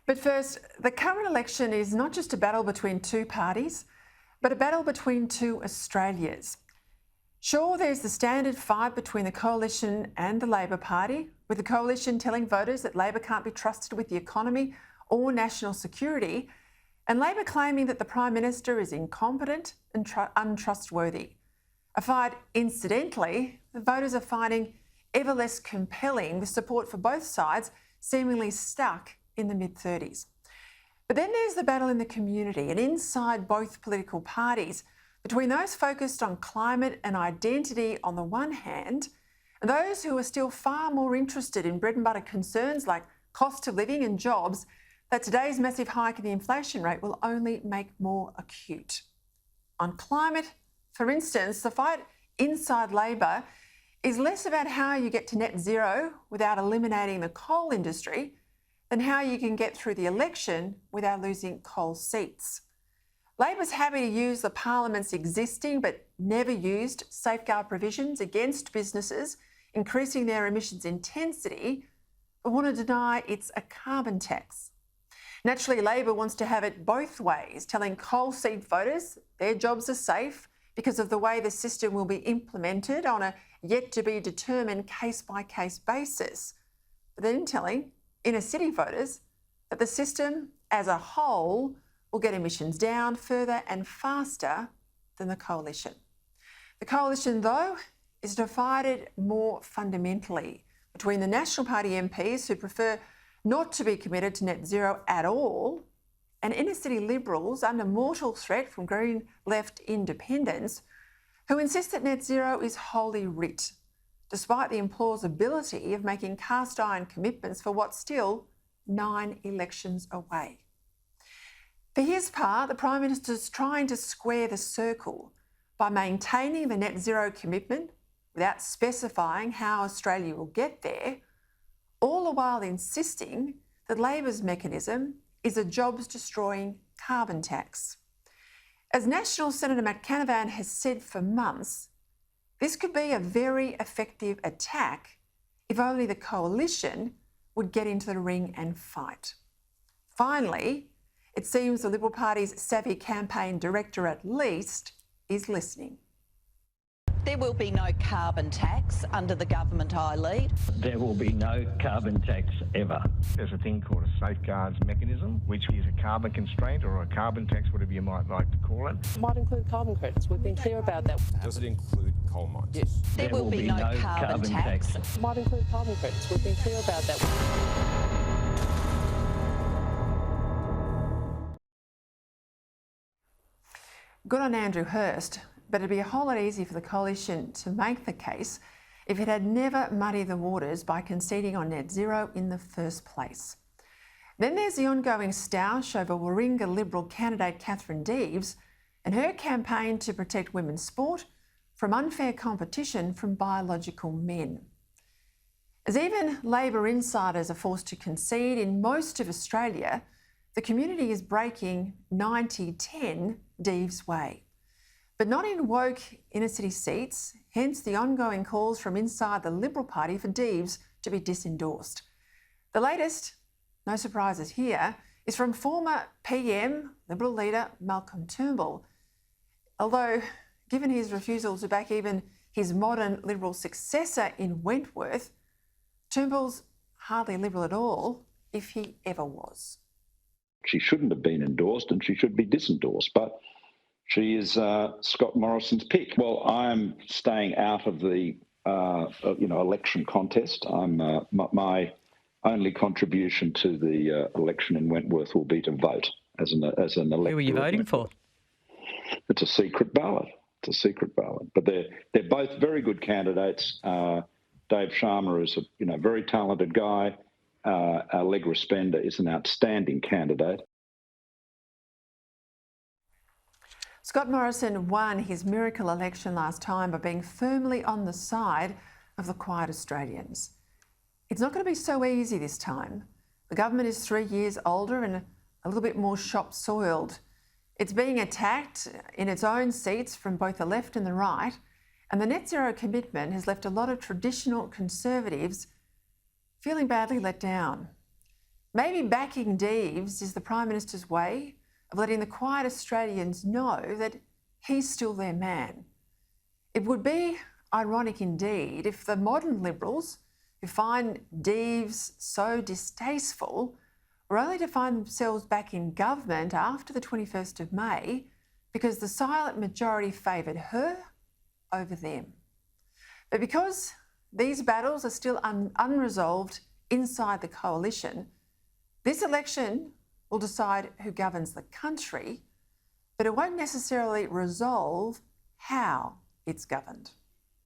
But first, the current election is not just a battle between two parties, but a battle between two Australias. Sure, there's the standard fight between the Coalition and the Labor Party, with the Coalition telling voters that Labor can't be trusted with the economy or national security, and Labor claiming that the Prime Minister is incompetent and untrustworthy. A fight, incidentally, the voters are finding ever less compelling, with support for both sides seemingly stuck in the mid-30s. But then there's the battle in the community and inside both political parties, between those focused on climate and identity on the one hand, and those who are still far more interested in bread and butter concerns like cost of living and jobs that today's massive hike in the inflation rate will only make more acute. On climate, for instance, the fight inside Labor is less about how you get to net zero without eliminating the coal industry than how you can get through the election without losing coal seats. Labor's happy to use the Parliament's existing but never used safeguard provisions against businesses increasing their emissions intensity, but want to deny it's a carbon tax. Naturally, Labor wants to have it both ways, telling coal seat voters their jobs are safe because of the way the system will be implemented on a yet-to-be-determined case-by-case basis, but then telling inner-city voters that the system as a whole will get emissions down further and faster than the Coalition. The Coalition, though, is divided more fundamentally between the National Party MPs who prefer not to be committed to net zero at all, and inner-city Liberals under mortal threat from Green left independents who insist that net zero is holy writ, despite the implausibility of making cast-iron commitments for what's still 9 elections away. For his part, the Prime Minister's trying to square the circle by maintaining the net zero commitment without specifying how Australia will get there, all the while insisting that Labor's mechanism is a jobs-destroying carbon tax. As National Senator Matt Canavan has said for months, this could be a very effective attack if only the Coalition would get into the ring and fight. Finally, it seems the Liberal Party's savvy campaign director at least is listening. There will be no carbon tax under the government I lead. There will be no carbon tax ever. There's a thing called a safeguards mechanism, which is a carbon constraint or a carbon tax, whatever you might like to call it. It might include carbon credits. We've been clear about that. Does it include coal mines? Yes. There will be no carbon tax. It might include carbon credits. We've been clear about that. Good on Andrew Hurst, but it'd be a whole lot easier for the Coalition to make the case if it had never muddied the waters by conceding on net zero in the first place. Then there's the ongoing stoush over Warringah Liberal candidate Catherine Deves and her campaign to protect women's sport from unfair competition from biological men. As even Labor insiders are forced to concede, in most of Australia, the community is breaking 90-10 Deves' way. But not in woke inner-city seats, hence the ongoing calls from inside the Liberal Party for Deves to be disendorsed. The latest, no surprises here, is from former PM Liberal leader Malcolm Turnbull. Although, given his refusal to back even his modern Liberal successor in Wentworth, Turnbull's hardly Liberal at all, if he ever was. She shouldn't have been endorsed and she should be disendorsed, but she is Scott Morrison's pick. Well, I'm staying out of the election contest. My only contribution to the election in Wentworth will be to vote as an elector. Who are you voting for? It's a secret ballot. But they're both very good candidates. Dave Sharma is a very talented guy. Allegra Spender is an outstanding candidate. Scott Morrison won his miracle election last time by being firmly on the side of the quiet Australians. It's not going to be so easy this time. The government is 3 years older and a little bit more shop-soiled. It's being attacked in its own seats from both the left and the right, and the net zero commitment has left a lot of traditional Conservatives feeling badly let down. Maybe backing Deves is the Prime Minister's way of letting the quiet Australians know that he's still their man. It would be ironic indeed if the modern Liberals who find Deves so distasteful were only to find themselves back in government after the 21st of May because the silent majority favoured her over them. But because these battles are still unresolved inside the coalition, this election will decide who governs the country, but it won't necessarily resolve how it's governed.